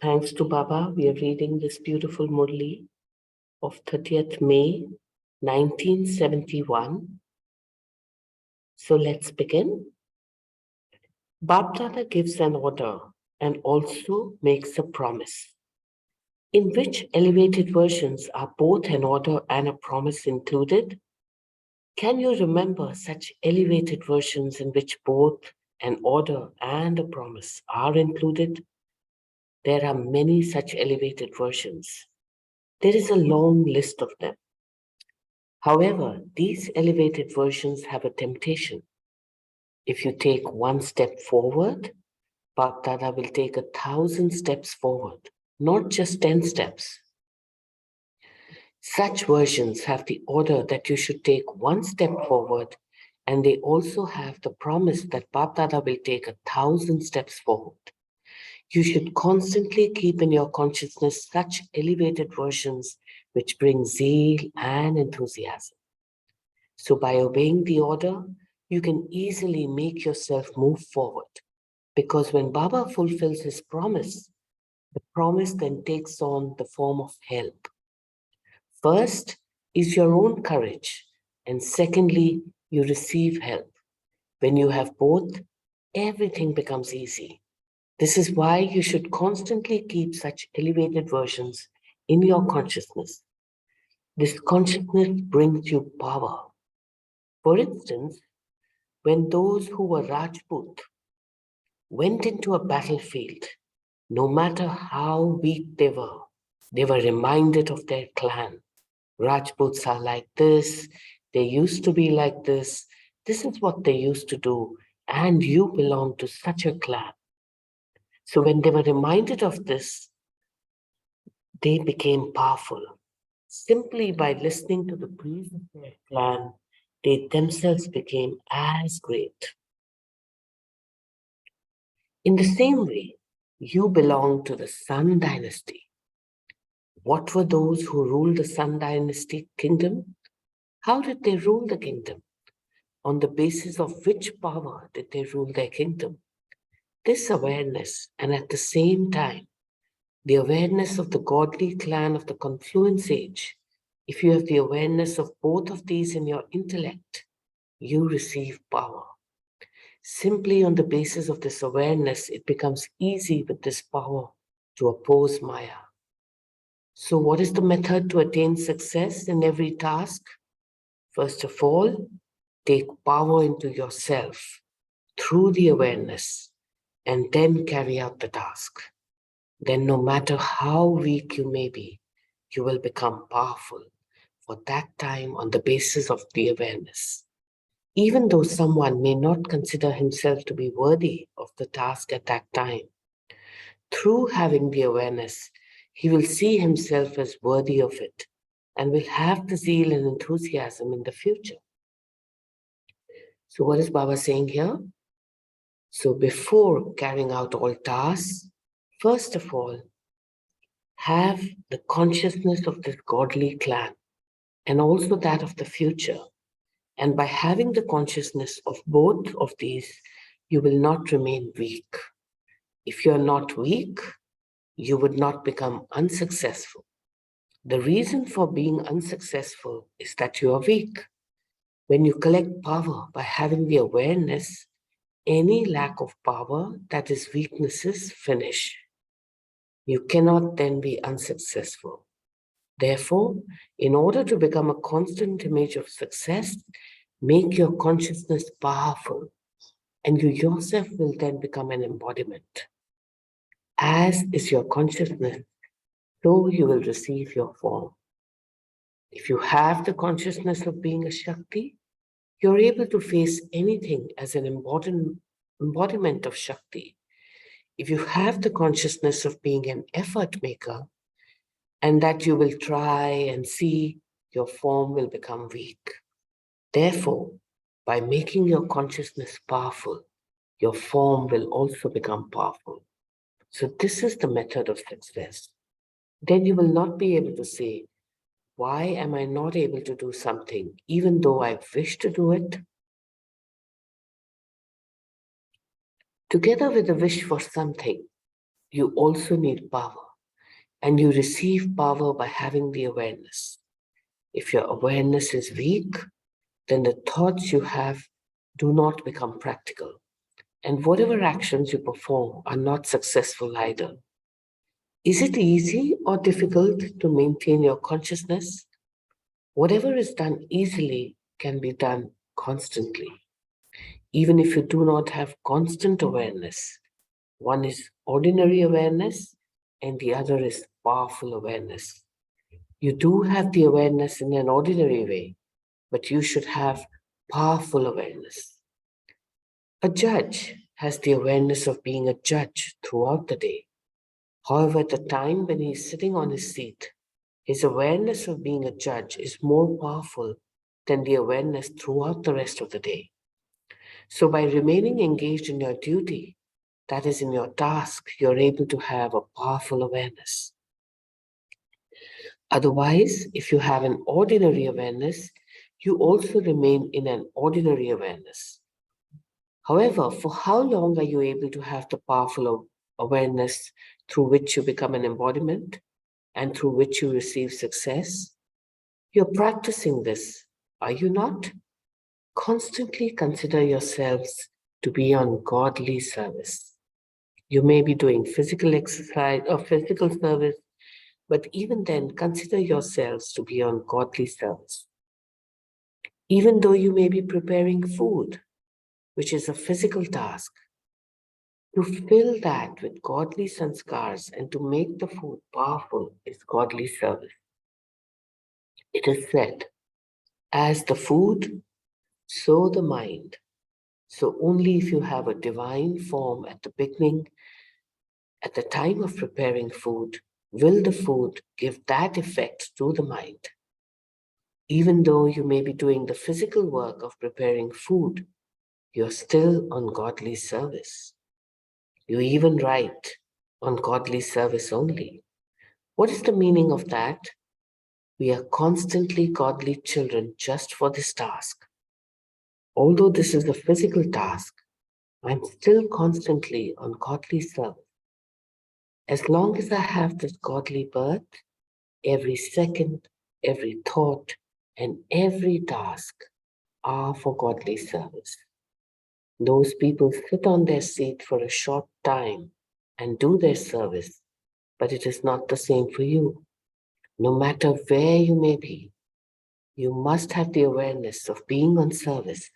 Thanks to Baba, we are reading this beautiful Murli of 30th May 1971. So let's begin. Baba gives an order and also makes a promise, in which elevated versions are both an order and a promise included. Can you remember such elevated versions in which both an order and a promise are included? There are many such elevated versions. There is a long list of them. However, these elevated versions have a temptation. If you take one step forward, Bapdada will take 1,000 steps forward, not just 10 steps. Such versions have the order that you should take one step forward, and they also have the promise that Bapdada will take 1,000 steps forward. You should constantly keep in your consciousness such elevated versions which bring zeal and enthusiasm. So by obeying the order, you can easily make yourself move forward. Because when Baba fulfills his promise, the promise then takes on the form of help. First is your own courage, and secondly, you receive help. When you have both, everything becomes easy. This is why you should constantly keep such elevated versions in your consciousness. This consciousness brings you power. For instance, when those who were Rajput went into a battlefield, no matter how weak they were reminded of their clan. Rajputs are like this, they used to be like this is what they used to do, and you belong to such a clan. So when they were reminded of this, they became powerful. Simply by listening to the praise of their clan, they themselves became as great. In the same way, you belong to the Sun dynasty. What were those who ruled the Sun dynasty kingdom? How did they rule the kingdom? On the basis of which power did they rule their kingdom? This awareness, and at the same time, the awareness of the godly clan of the confluence age, if you have the awareness of both of these in your intellect, you receive power. Simply on the basis of this awareness, it becomes easy with this power to oppose Maya. So what is the method to attain success in every task? First of all, take power into yourself through the awareness and then carry out the task. Then no matter how weak you may be, you will become powerful for that time on the basis of the awareness. Even though someone may not consider himself to be worthy of the task at that time, through having the awareness, he will see himself as worthy of it and will have the zeal and enthusiasm in the future. So what is Baba saying here? So before carrying out all tasks, first of all, have the consciousness of this godly clan and also that of the future. And by having the consciousness of both of these, you will not remain weak. If you are not weak, you would not become unsuccessful. The reason for being unsuccessful is that you are weak. When you collect power by having the awareness, any lack of power, that is weaknesses, finish. You cannot then be unsuccessful. Therefore, in order to become a constant image of success, make your consciousness powerful, and you yourself will then become an embodiment. As is your consciousness, so you will receive your form. If you have the consciousness of being a Shakti, you're able to face anything as an embodiment of Shakti. If you have the consciousness of being an effort maker, and that you will try and see, your form will become weak. Therefore, by making your consciousness powerful, your form will also become powerful. So this is the method of success. Then you will not be able to say, why am I not able to do something even though I wish to do it? Together with the wish for something, you also need power. And you receive power by having the awareness. If your awareness is weak, then the thoughts you have do not become practical. And whatever actions you perform are not successful either. Is it easy or difficult to maintain your consciousness? Whatever is done easily can be done constantly. Even if you do not have constant awareness, one is ordinary awareness and the other is powerful awareness. You do have the awareness in an ordinary way, but you should have powerful awareness. A judge has the awareness of being a judge throughout the day. However, at the time when he is sitting on his seat, his awareness of being a judge is more powerful than the awareness throughout the rest of the day. So, by remaining engaged in your duty, that is in your task, you're able to have a powerful awareness. Otherwise, if you have an ordinary awareness, you also remain in an ordinary awareness. However, for how long are you able to have the powerful awareness through which you become an embodiment and through which you receive success? You're practicing this, are you not? Constantly consider yourselves to be on godly service. You may be doing physical exercise or physical service, but even then, consider yourselves to be on godly service. Even though you may be preparing food, which is a physical task, to fill that with godly sanskars and to make the food powerful is godly service. It is said, as the food, so the mind. So only if you have a divine form at the beginning, at the time of preparing food, will the food give that effect to the mind. Even though you may be doing the physical work of preparing food, you're still on godly service. You even write on godly service only. What is the meaning of that? We are constantly godly children just for this task. Although this is a physical task, I'm still constantly on godly service. As long as I have this godly birth, every second, every thought, and every task are for godly service. Those people sit on their seat for a short time and do their service, but it is not the same for you. No matter where you may be, you must have the awareness of being on service.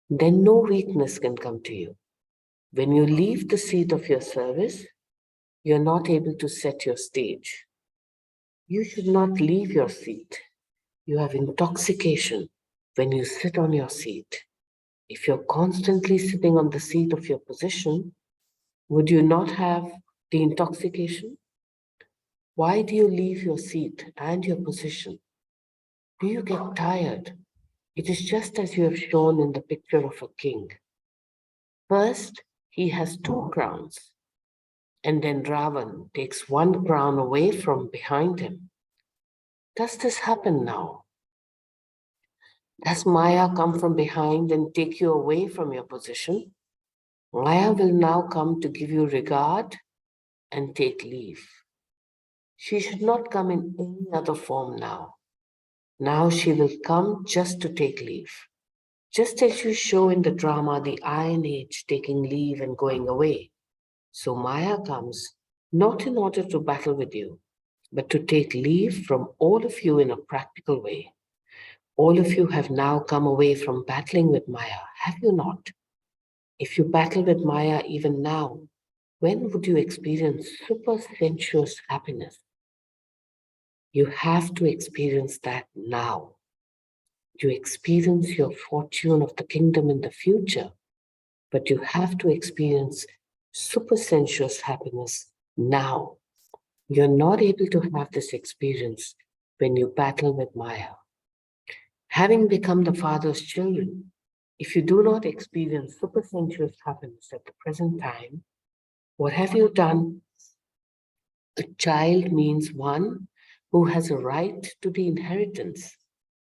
Then no weakness can come to you. When you leave the seat of your service, you're not able to set your stage. You should not leave your seat. You have intoxication when you sit on your seat. If you're constantly sitting on the seat of your position, would you not have the intoxication? Why do you leave your seat and your position? Do you get tired? It is just as you have shown in the picture of a king. First, he has two crowns, and then Ravan takes one crown away from behind him. Does this happen now? Does Maya come from behind and take you away from your position? Maya will now come to give you regard and take leave. She should not come in any other form now. Now she will come just to take leave. Just as you show in the drama the Iron Age taking leave and going away. So Maya comes not in order to battle with you, but to take leave from all of you in a practical way. All of you have now come away from battling with Maya, have you not? If you battle with Maya even now, when would you experience super sensuous happiness? You have to experience that now. You experience your fortune of the kingdom in the future, but you have to experience super sensuous happiness now. You're not able to have this experience when you battle with Maya. Having become the Father's children, if you do not experience super sensuous happiness at the present time, what have you done? A child means one who has a right to the inheritance.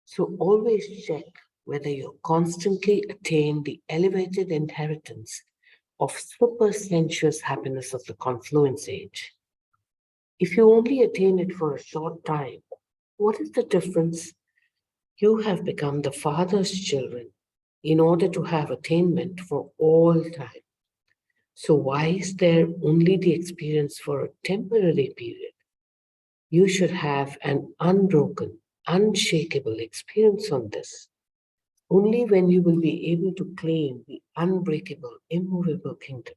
So always check whether you constantly attain the elevated inheritance of super sensuous happiness of the confluence age. If you only attain it for a short time, what is the difference? You have become the Father's children in order to have attainment for all time. So why is there only the experience for a temporary period? You should have an unbroken, unshakable experience on this. Only when you will be able to claim the unbreakable, immovable kingdom.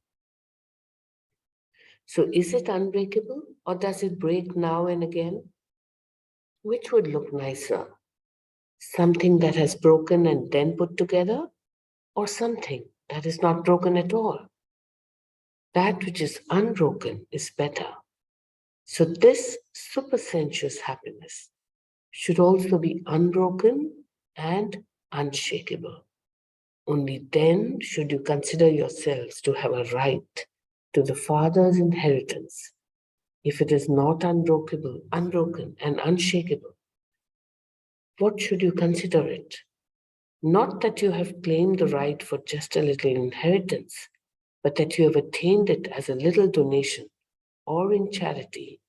So is it unbreakable or does it break now and again? Which would look nicer? Something that has broken and then put together, or something that is not broken at all? That which is unbroken is better. So this supersensuous happiness should also be unbroken and unshakable. Only then should you consider yourselves to have a right to the Father's inheritance. If it is not unbroken and unshakable, what should you consider it? Not that you have claimed the right for just a little inheritance, but that you have attained it as a little donation or in charity,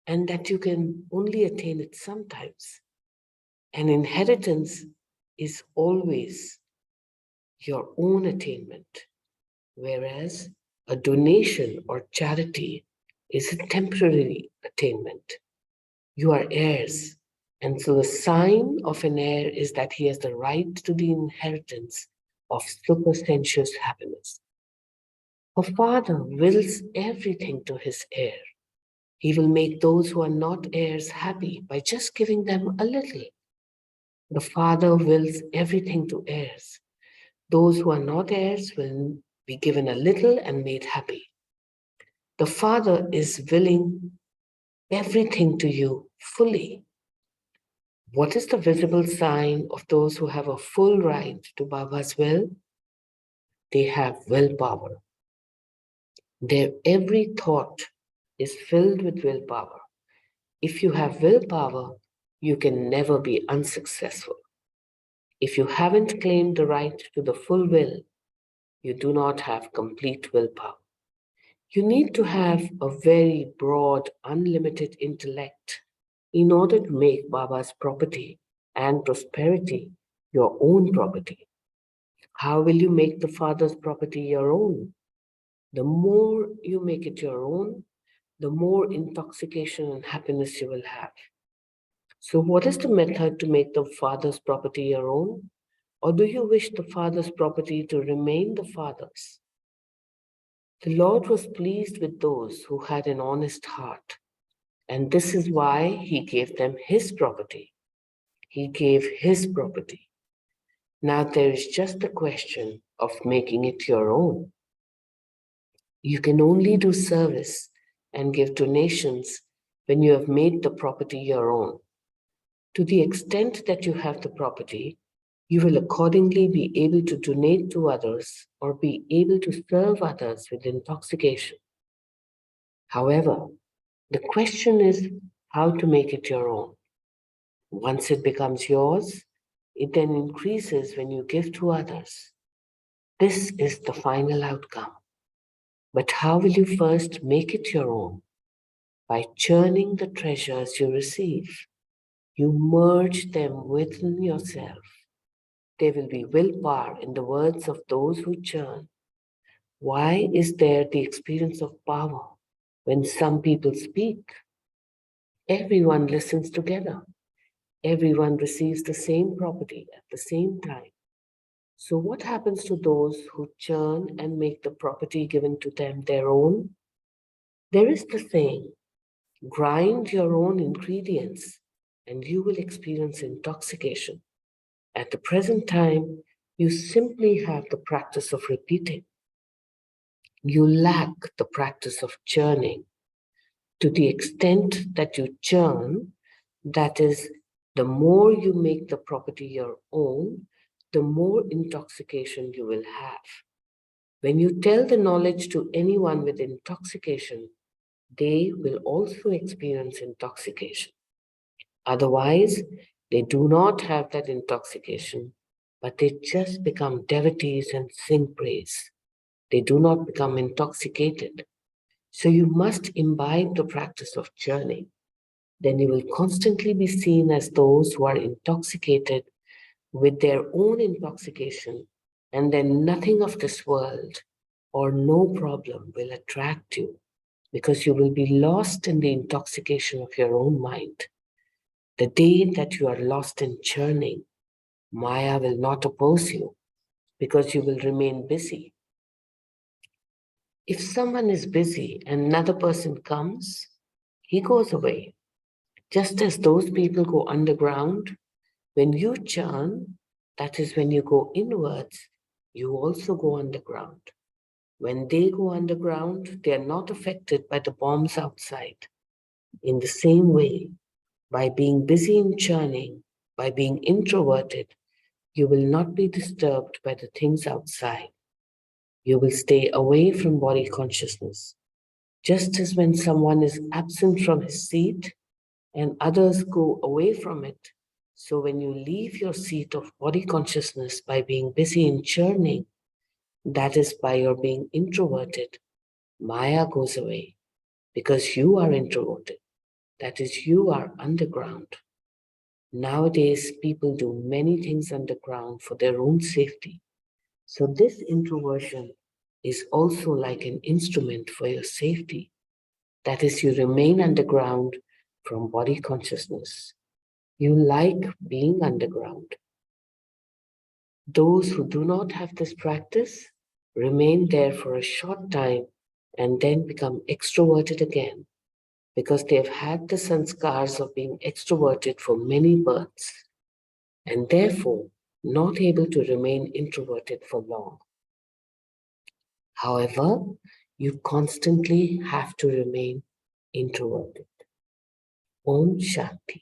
and that you can only attain it sometimes. An inheritance is always your own attainment, whereas a donation or charity is a temporary attainment. You are heirs, and so the sign of an heir is that he has the right to the inheritance of supersensuous happiness. A father wills everything to his heir. He will make those who are not heirs happy by just giving them a little. The father wills everything to heirs. Those who are not heirs will be given a little and made happy. The Father is willing everything to you fully. What is the visible sign of those who have a full right to Baba's will? They have willpower. Their every thought is filled with willpower. If you have willpower, you can never be unsuccessful. If you haven't claimed the right to the full will, you do not have complete willpower. You need to have a very broad, unlimited intellect in order to make Baba's property and prosperity your own property. How will you make the Father's property your own? The more you make it your own, the more intoxication and happiness you will have. So, what is the method to make the Father's property your own? Or do you wish the Father's property to remain the Father's? The Lord was pleased with those who had an honest heart, and this is why He gave them His property. He gave His property. Now there is just the question of making it your own. You can only do service and give donations when you have made the property your own. To the extent that you have the property, you will accordingly be able to donate to others or be able to serve others with intoxication. However, the question is how to make it your own. Once it becomes yours, it then increases when you give to others. This is the final outcome. But how will you first make it your own? By churning the treasures you receive. You merge them within yourself. There will be willpower in the words of those who churn. Why is there the experience of power when some people speak? Everyone listens together. Everyone receives the same property at the same time. So what happens to those who churn and make the property given to them their own? There is the saying, grind your own ingredients and you will experience intoxication. At the present time, you simply have the practice of repeating. You lack the practice of churning. To the extent that you churn, that is, the more you make the property your own, the more intoxication you will have. When you tell the knowledge to anyone with intoxication, they will also experience intoxication. Otherwise, they do not have that intoxication, but they just become devotees and sing praise. They do not become intoxicated. So you must imbibe the practice of churning. Then you will constantly be seen as those who are intoxicated with their own intoxication, and then nothing of this world or no problem will attract you, because you will be lost in the intoxication of your own mind. The day that you are lost in churning, Maya will not oppose you, because you will remain busy. If someone is busy and another person comes, he goes away. Just as those people go underground, when you churn, that is when you go inwards, you also go underground. When they go underground, they are not affected by the bombs outside. In the same way, by being busy in churning, by being introverted, you will not be disturbed by the things outside. You will stay away from body consciousness. Just as when someone is absent from his seat and others go away from it, so when you leave your seat of body consciousness by being busy in churning, that is by your being introverted, Maya goes away because you are introverted. That is, you are underground. Nowadays, people do many things underground for their own safety. So this introversion is also like an instrument for your safety. That is, you remain underground from body consciousness. You like being underground. Those who do not have this practice remain there for a short time and then become extroverted again, because they've had the sanskars of being extroverted for many births, and therefore not able to remain introverted for long. However, you constantly have to remain introverted. Om Shanti.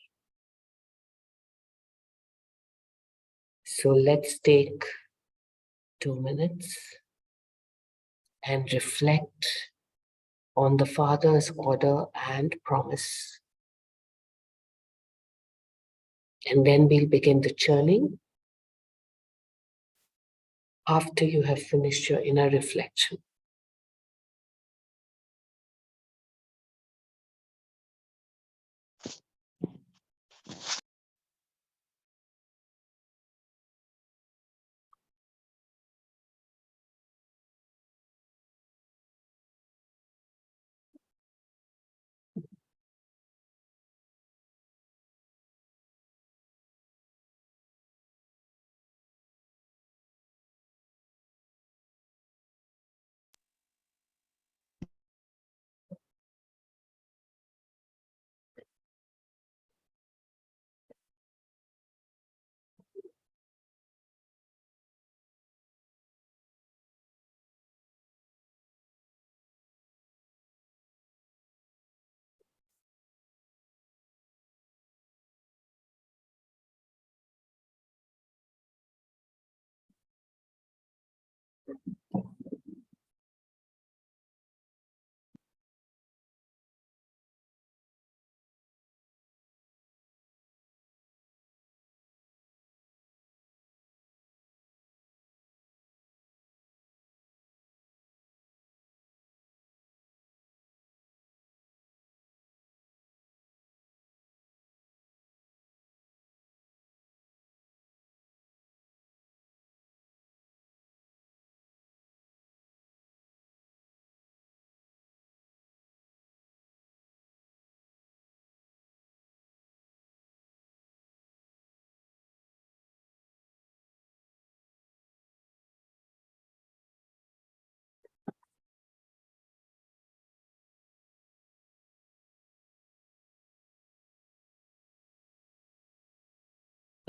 So let's take 2 minutes and reflect on the Father's order and promise. And then we'll begin the churning after you have finished your inner reflection.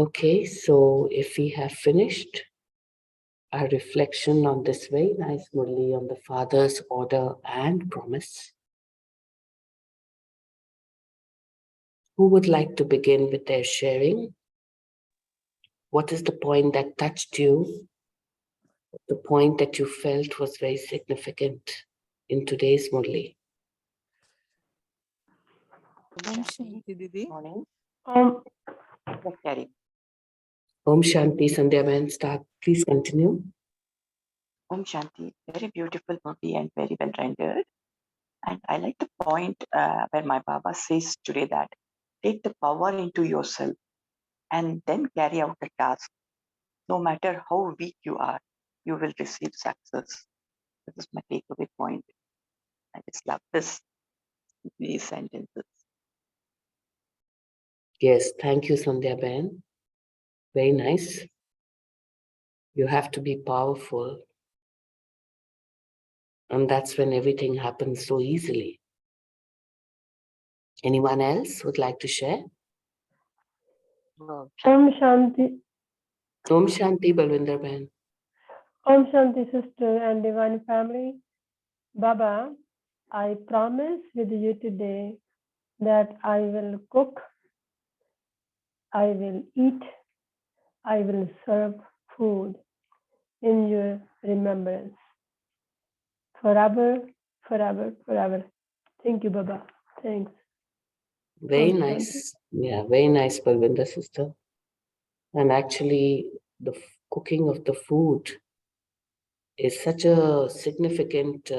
Okay, so if we have finished our reflection on this very nice Murli on the Father's order and promise, who would like to begin with their sharing? What is the point that touched you? The point that you felt was very significant in today's Murli? Om Shanti, Didi. Morning. Om Just carry. Shanti, Sandhya, man, start. Please continue. Om Shanti, very beautiful movie and very well rendered. And I like the point where my Baba says today that take the power into yourself and then carry out the task. No matter how weak you are, you will receive success. This is my takeaway point. I just love these sentences. Yes, thank you, Sandhya Ben. Very nice. You have to be powerful, and that's when everything happens so easily. Anyone else would like to share? Om Shanti, Om Shanti, Balwinder Ben. Om Shanti, sister and divine family. Baba, I promise with you today that I will cook, I will eat, I will serve food in your remembrance. Forever, forever, forever. Thank you, Baba. Thanks. Very Om nice. Yeah, very nice, Balwinder sister. And actually, the cooking of the food is such a significant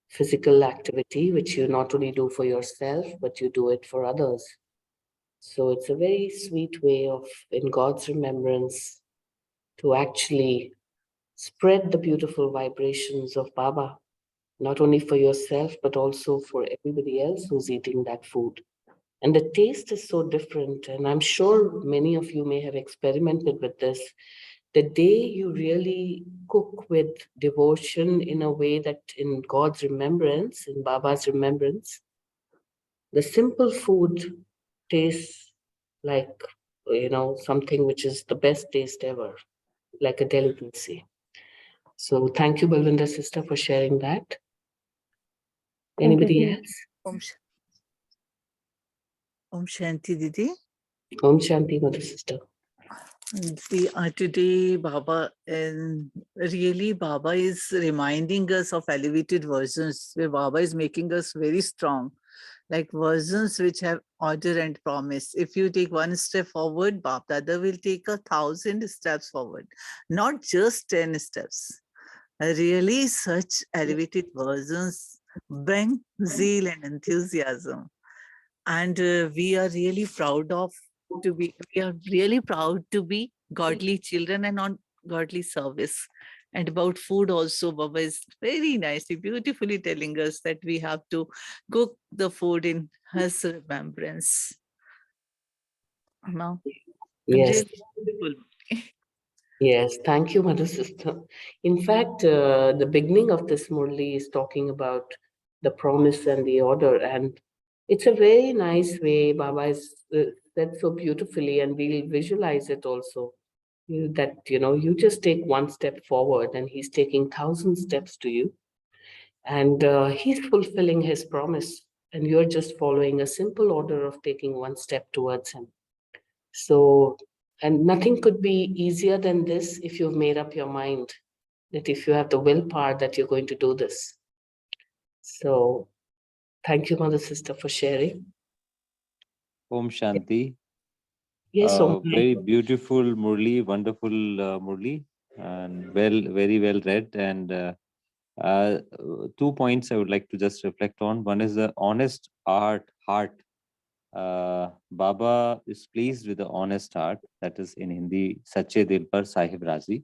physical activity which you not only do for yourself, but you do it for others. So it's a very sweet way of, in God's remembrance, to actually spread the beautiful vibrations of Baba, not only for yourself, but also for everybody else who's eating that food. And the taste is so different. And I'm sure many of you may have experimented with this. The day you really cook with devotion in a way that in God's remembrance, in Baba's remembrance, the simple food tastes like, something which is the best taste ever, like a delicacy. So thank you, Balwinder sister, for sharing that. Anybody else? Om, Sh- Om Shanti Didi. Om Shanti, mother sister. Today Baba, and really Baba is reminding us of elevated versions where Baba is making us very strong, like versions which have order and promise. If you take one step forward, Baba Dada will take 1,000 steps forward, not just 10 steps. Really, such elevated versions bring zeal and enthusiasm. And we are really proud we are really proud to be godly children and on godly service. And about food also, Baba is very nicely, beautifully telling us that we have to cook the food in his remembrance. Now, Yes. really beautiful. Yes, thank you, mother sister. In fact, the beginning of this Murli is talking about the promise and the order, and it's a very nice way Baba has said so beautifully, and we'll visualize it also. That you just take one step forward, and he's taking 1,000 steps to you, and he's fulfilling his promise, and you're just following a simple order of taking one step towards him. So, and nothing could be easier than this if you've made up your mind that if you have the willpower that you're going to do this. So, thank you, mother sister, for sharing. Om Shanti. Yes, Very beautiful Murli, wonderful Murli, and very well read. And 2 points I would like to just reflect on. One is the honest heart. Baba is pleased with the honest heart. That is in Hindi, Sache Dil Par Sahib Razi,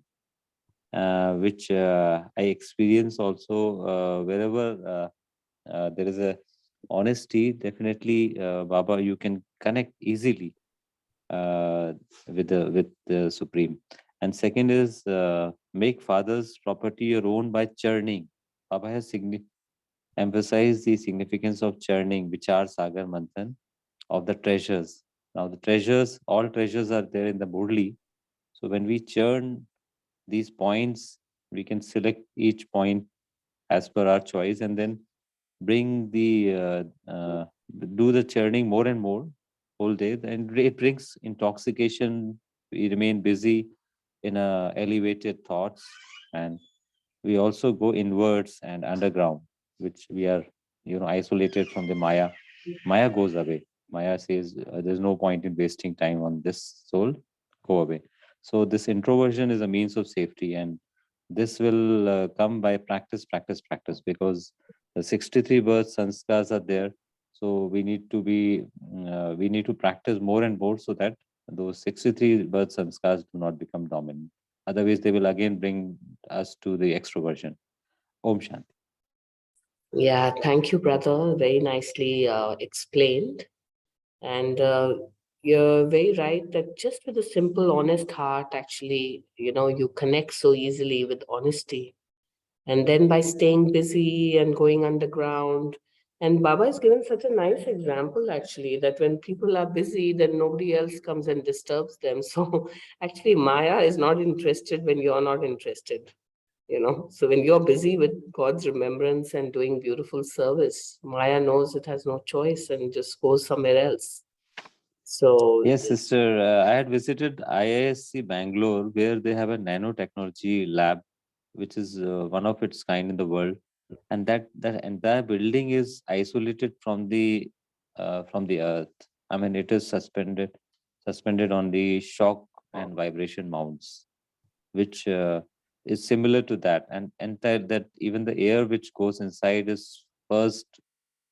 which I experience also wherever there is a honesty. Definitely, Baba, you can connect easily with the Supreme. And second is make father's property your own by churning. Baba has emphasized the significance of churning, Vichar Sagar Manthan, of the treasures. Now the treasures, all treasures are there in the Murli. So when we churn these points, we can select each point as per our choice, and then bring the do the churning more and more whole day, and it brings intoxication. We remain busy in elevated thoughts, and we also go inwards and underground, which we are isolated from the Maya goes away. Maya says there's no point in wasting time on this soul, go away. So this introversion is a means of safety, and this will come by practice, because the 63 birth sanskars are there. So we need to practice more and more so that those 63 birth sanskars do not become dominant. Otherwise, they will again bring us to the extroversion. Om Shanti. Yeah, thank you, brother. Very nicely explained. And you're very right that just with a simple, honest heart, actually, you connect so easily with honesty. And then by staying busy and going underground, and Baba has given such a nice example, actually, that when people are busy, then nobody else comes and disturbs them. So actually, Maya is not interested when you're not interested. So when you're busy with God's remembrance and doing beautiful service, Maya knows it has no choice and just goes somewhere else. So Yes, sister. I had visited IISc Bangalore, where they have a nanotechnology lab, which is one of its kind in the world, and that entire building is isolated from the earth. I mean, it is suspended on the shock and vibration mounts, which is similar to that, and that even the air which goes inside is first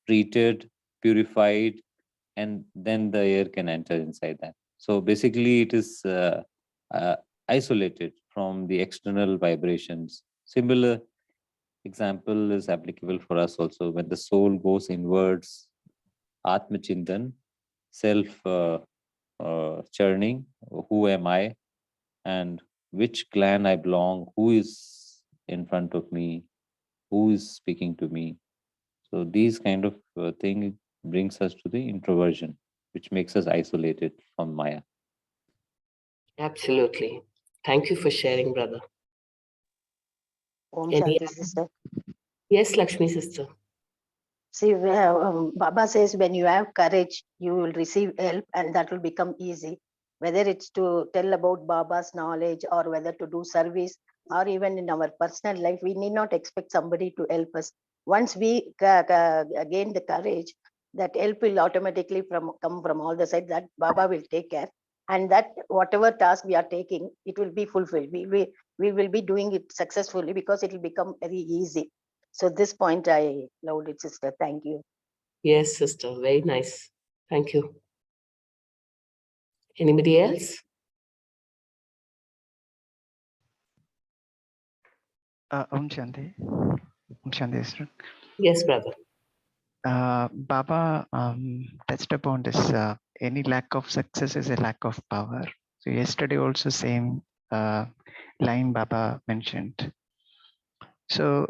treated, purified, and then the air can enter inside that. So basically, it is uh, isolated from the external vibrations. Similar example is applicable for us also. When the soul goes inwards, Atma Chintan, self churning, who am I, and which clan I belong, who is in front of me, who is speaking to me. So these kind of thing brings us to the introversion, which makes us isolated from Maya. absolutely. Thank you for sharing, brother. Om Any Shanti, sister. Yes, Lakshmi sister. See, Baba says when you have courage, you will receive help and that will become easy. Whether it's to tell about Baba's knowledge or whether to do service or even in our personal life, we need not expect somebody to help us. Once we gain the courage, that help will automatically come from all the sides, that Baba will take care. And that whatever task we are taking, it will be fulfilled. We will be doing it successfully because it will become very easy. So this point I loved it, sister. Thank you. Yes, sister. Very nice. Thank you. Anybody else? Om Shanti. Om Shanti, sister. Yes, brother. Baba touched upon this. Any lack of success is a lack of power. So yesterday also same line Baba mentioned. So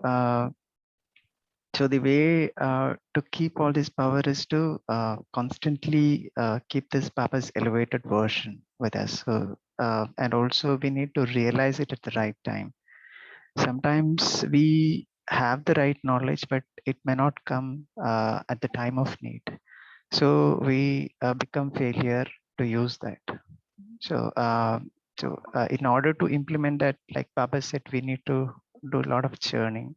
so the way to keep all this power is to constantly keep this Baba's elevated version with us. So and also we need to realize it at the right time. Sometimes we have the right knowledge, but it may not come at the time of need. So we become failure to use that. So in order to implement that, like Baba said, we need to do a lot of churning.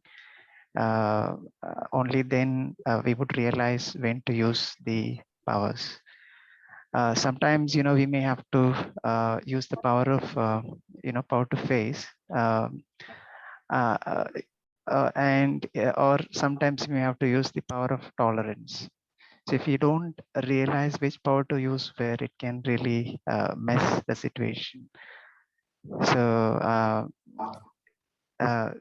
Only then we would realize when to use the powers. Sometimes, we may have to use the power of, power to face. Or sometimes we have to use the power of tolerance. So if you don't realize which power to use where, it can really mess the situation. So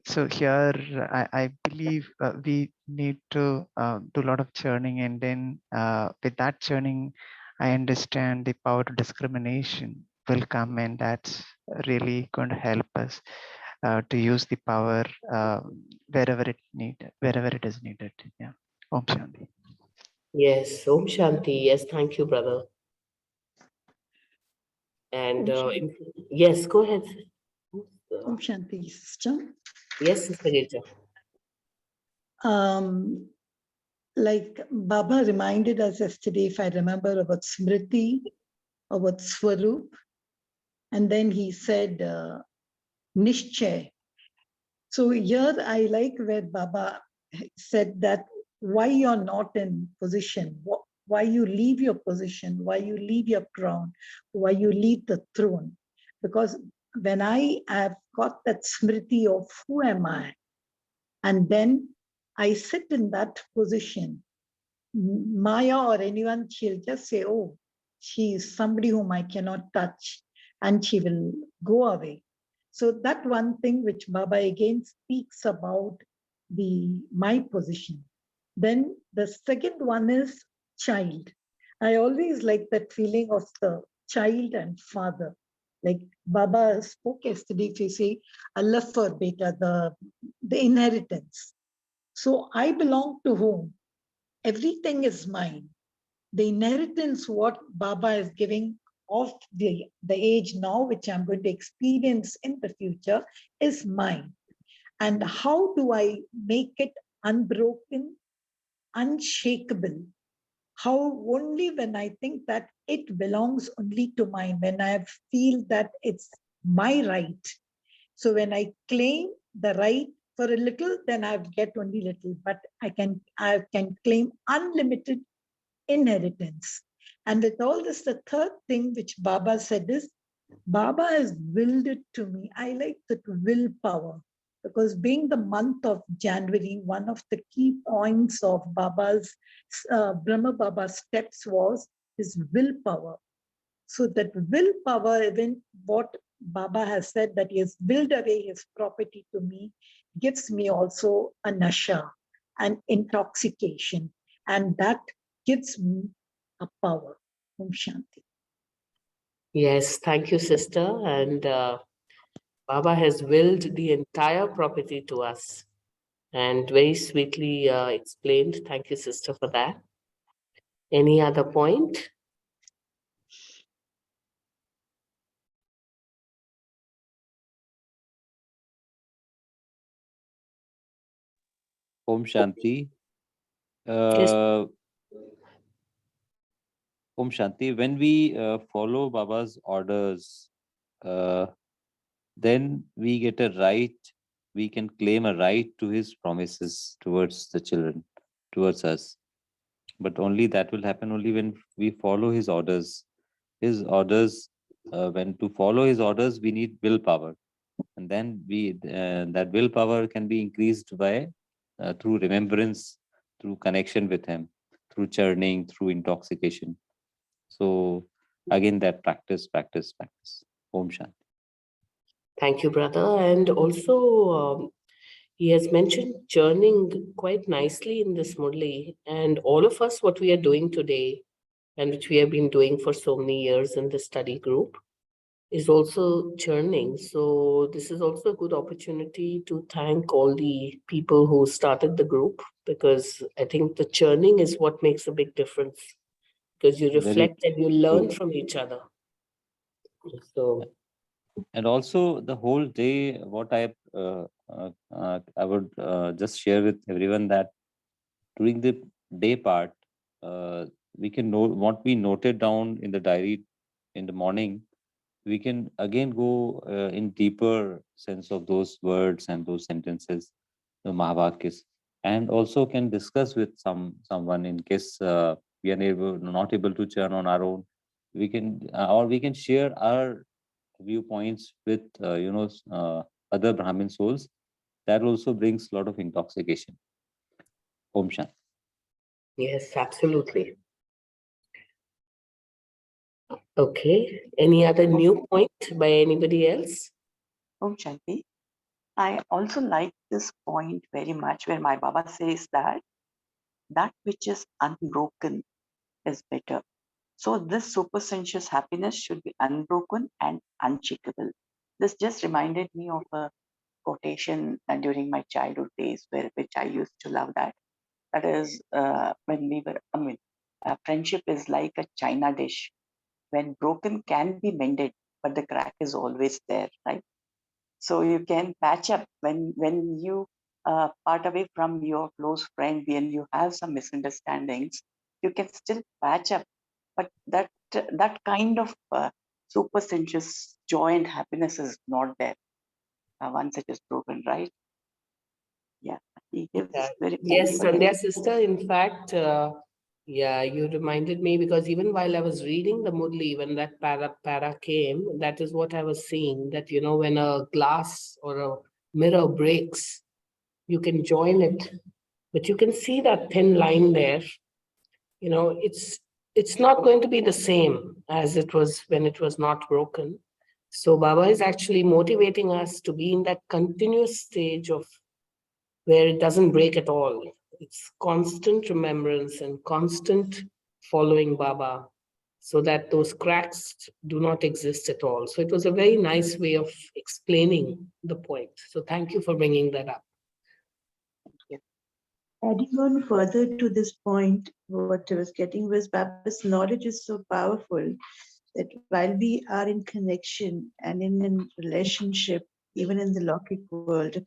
so here I believe we need to do a lot of churning, and then with that churning, I understand the power to discrimination will come, and that's really going to help us to use the power wherever it is needed. Yeah. Om Shanti. Yes, Om Shanti. Yes, thank you, brother. And yes, go ahead. Om Shanti, sister. Yes, Sister Gita. Like Baba reminded us yesterday, if I remember, about Smriti, about Swarup. And then he said, Nishchay. So here I like where Baba said that why you're not in position, why you leave your position, why you leave your crown, why you leave the throne. Because when I have got that smriti of who am I, and then I sit in that position, Maya or anyone, she'll just say, oh, she is somebody whom I cannot touch, and she will go away. So that one thing which Baba again speaks about my position. Then the second one is child. I always like that feeling of the child and father. Like Baba spoke yesterday, if you say, Allah for beta, the inheritance. So I belong to whom? Everything is mine. The inheritance, what Baba is giving of the age now, which I'm going to experience in the future, is mine. And how do I make it unbroken, unshakable? How only when I think that it belongs only to mine, when I feel that it's my right. So when I claim the right for a little, then I get only little, but I can claim unlimited inheritance. And with all this, the third thing which Baba said is, Baba has willed it to me. I like that willpower, because being the month of January, one of the key points of Baba's, Brahma Baba's steps was his willpower. So that willpower, even what Baba has said, that he has willed away his property to me, gives me also a nasha, an intoxication, and that gives me a power. Om Shanti. Yes, thank you, sister. And Baba has willed the entire property to us and very sweetly explained. Thank you, sister, for that. Any other point? Om Shanti. Yes. Om Shanti. When we follow Baba's orders, then we get a right, we can claim a right to his promises towards the children, towards us. But only that will happen only when we follow his orders. His orders, when to follow his orders, we need willpower. And then that willpower can be increased by through remembrance, through connection with him, through churning, through intoxication. So again, that practice. Om Shanti. Thank you, brother. And also, he has mentioned churning quite nicely in this Murli. And all of us, what we are doing today, and which we have been doing for so many years in the study group, is also churning. So this is also a good opportunity to thank all the people who started the group, because I think the churning is what makes a big difference, because you reflect and you learn from each other. So, and also the whole day, what I would just share with everyone, that during the day part, we can know what we noted down in the diary in the morning. We can again go in deeper sense of those words and those sentences, the Mahavakyas, and also can discuss with someone in case we are not able to churn on our own. We can or we can share our viewpoints with other Brahmin souls. That also brings a lot of intoxication. Om Shanti. yes, absolutely. Okay. Any other new point by anybody else? Om Shanti. I also like this point very much, where my Baba says that which is unbroken is better. So this supersensuous happiness should be unbroken and unshakable. This just reminded me of a quotation during my childhood days, which I used to love that. That is, when we were, friendship is like a china dish. When broken can be mended, but the crack is always there, right? So you can patch up when you part away from your close friend, when you have some misunderstandings, you can still patch up, but that kind of super sensuous joy and happiness is not there once it is broken, right? Yeah, he gives very Yes, Sandhya sister. In fact, Yeah, you reminded me, because even while I was reading the Murli, when that para came, that is what I was seeing, that, you know, when a glass or a mirror breaks, you can join it, but you can see that thin line there. You know, it's not going to be the same as it was when it was not broken. So Baba is actually motivating us to be in that continuous stage of where it doesn't break at all. It's constant remembrance and constant following Baba, so that those cracks do not exist at all. So it was a very nice way of explaining the point. So thank you for bringing that up. Adding on further to this point, what I was getting was Baba's knowledge is so powerful that while we are in connection and in a relationship, even in the Lokik world,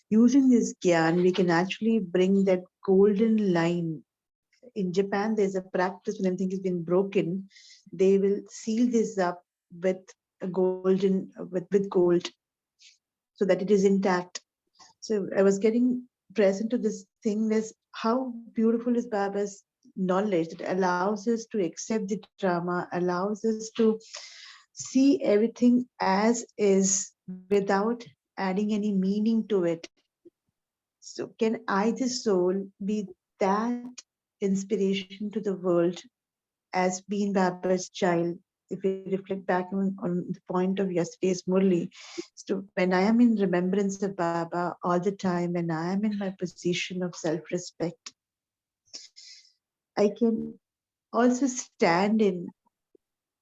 using this Gyan, we can actually bring that golden line. In Japan, there's a practice when anything has been broken, they will seal this up with a golden, with gold, so that it is intact. So I was getting present to this thing is how beautiful is Baba's knowledge that allows us to accept the drama, allows us to see everything as is without adding any meaning to it. So can I, the soul, be that inspiration to the world as being Baba's child? If we reflect back on the point of yesterday's Murli, so when I am in remembrance of Baba all the time, and I am in my position of self-respect, I can also stand in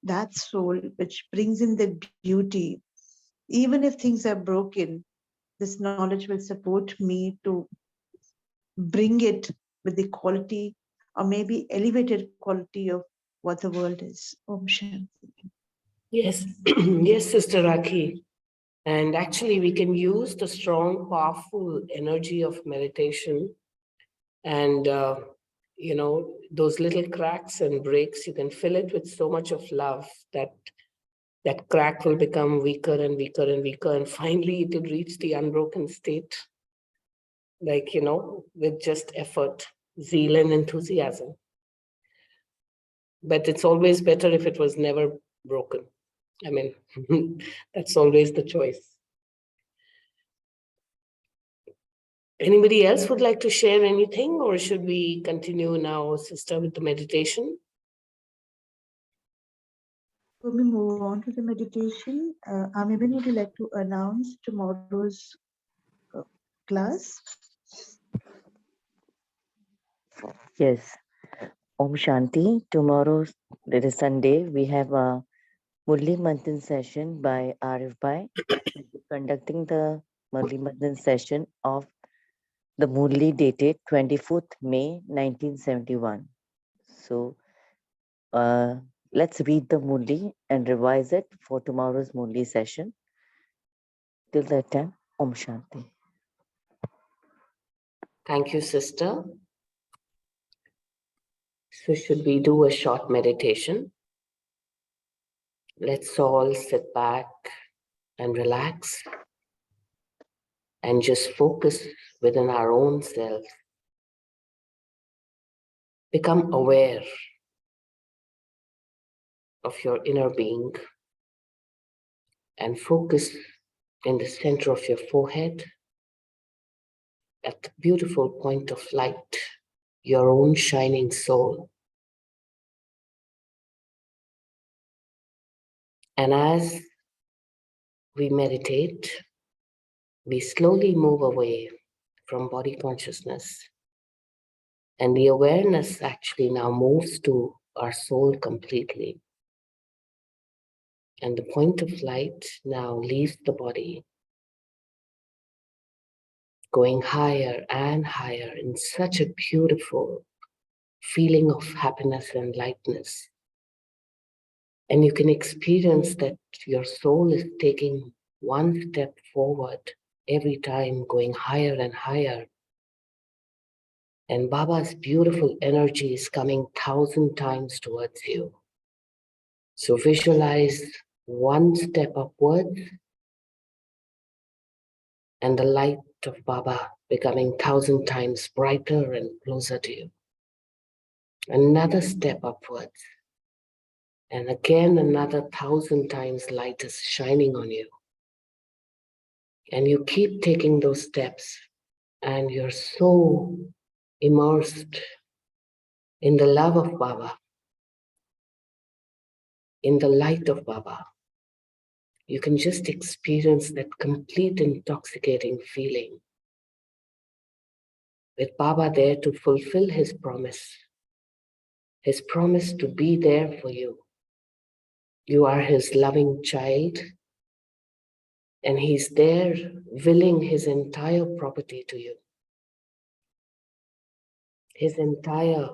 that soul which brings in the beauty. Even if things are broken, this knowledge will support me to bring it with the quality or maybe elevated quality of what the world is. Om Shanti. Yes, yes, Sister Rakhi. And actually, we can use the strong, powerful energy of meditation, and you know, those little cracks and breaks, you can fill it with so much of love that that crack will become weaker and weaker and weaker, and finally it will reach the unbroken state, like, you know, with just effort, zeal and enthusiasm. But it's always better if it was never broken. I mean, that's always the choice. Anybody else would like to share anything, or should we continue now, Sister, with the meditation? Before we move on to the meditation, Amiben, would you like to announce tomorrow's class? Yes. Om Shanti. Tomorrow, it is Sunday, we have a Murli Manthan session by Arif Bhai, conducting the Murli Manthan session of the Murli dated 24th May 1971. So let's read the Murli and revise it for tomorrow's Murli session. Till that time, Om Shanti. Thank you, Sister. So should we do a short meditation? Let's all sit back and relax and just focus within our own self. Become aware of your inner being and focus in the center of your forehead at the beautiful point of light, your own shining soul. And as we meditate, we slowly move away from body consciousness. And the awareness actually now moves to our soul completely. And the point of light now leaves the body, going higher and higher in such a beautiful feeling of happiness and lightness. And you can experience that your soul is taking one step forward every time, going higher and higher. And Baba's beautiful energy is coming 1,000 times towards you. So visualize one step upwards and the light of Baba becoming 1,000 times brighter and closer to you. Another step upwards. And again, another 1,000 times light is shining on you. And you keep taking those steps, and you're so immersed in the love of Baba, in the light of Baba. You can just experience that complete intoxicating feeling with Baba there to fulfill his promise to be there for you. You are his loving child, and he's there willing his entire property to you. His entire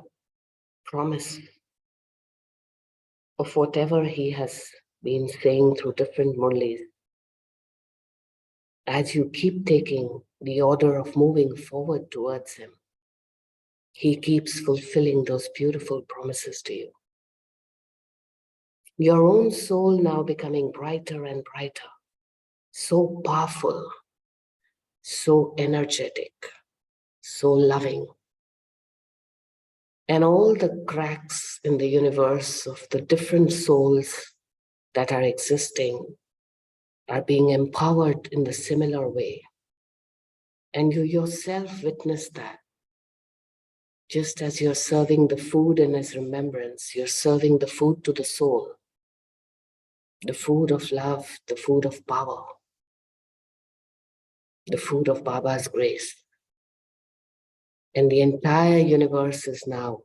promise of whatever he has been saying through different Murlis. As you keep taking the order of moving forward towards him, he keeps fulfilling those beautiful promises to you. Your own soul now becoming brighter and brighter, so powerful, so energetic, so loving. And all the cracks in the universe of the different souls that are existing are being empowered in the similar way. And you yourself witness that. Just as you're serving the food in his remembrance, you're serving the food to the soul, the food of love, the food of power, the food of Baba's grace. And the entire universe is now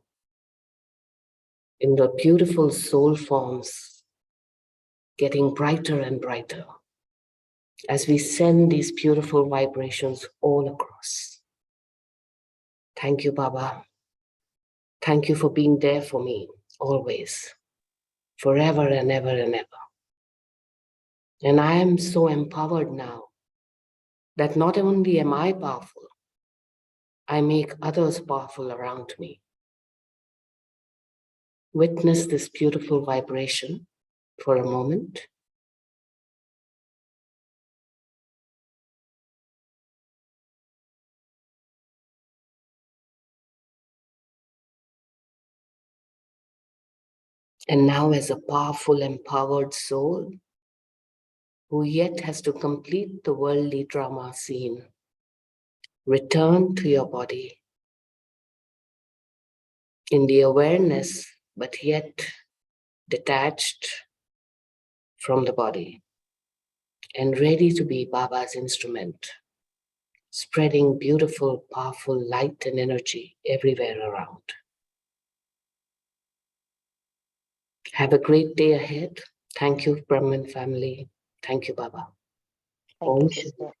in the beautiful soul forms getting brighter and brighter as we send these beautiful vibrations all across. Thank you, Baba. Thank you for being there for me always, forever and ever and ever. And I am so empowered now that not only am I powerful, I make others powerful around me. Witness this beautiful vibration for a moment. And now, as a powerful, empowered soul who yet has to complete the worldly drama scene, return to your body in the awareness, but yet detached from the body and ready to be Baba's instrument, spreading beautiful, powerful light and energy everywhere around. Have a great day ahead. Thank you, Brahman family. Thank you, Baba. Thank Om you, Shanti. sister.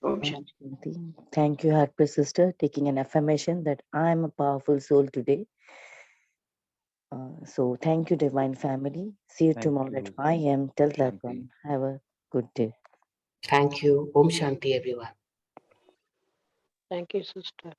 Om Om Shanti. Shanti. Thank you, Harper sister, taking an affirmation that I am a powerful soul today. So thank you, Divine Family. See you Thank tomorrow at you. 5 a.m. Till that Shanti. one, have a good day. Thank you. Om Shanti, everyone. Thank you, sister.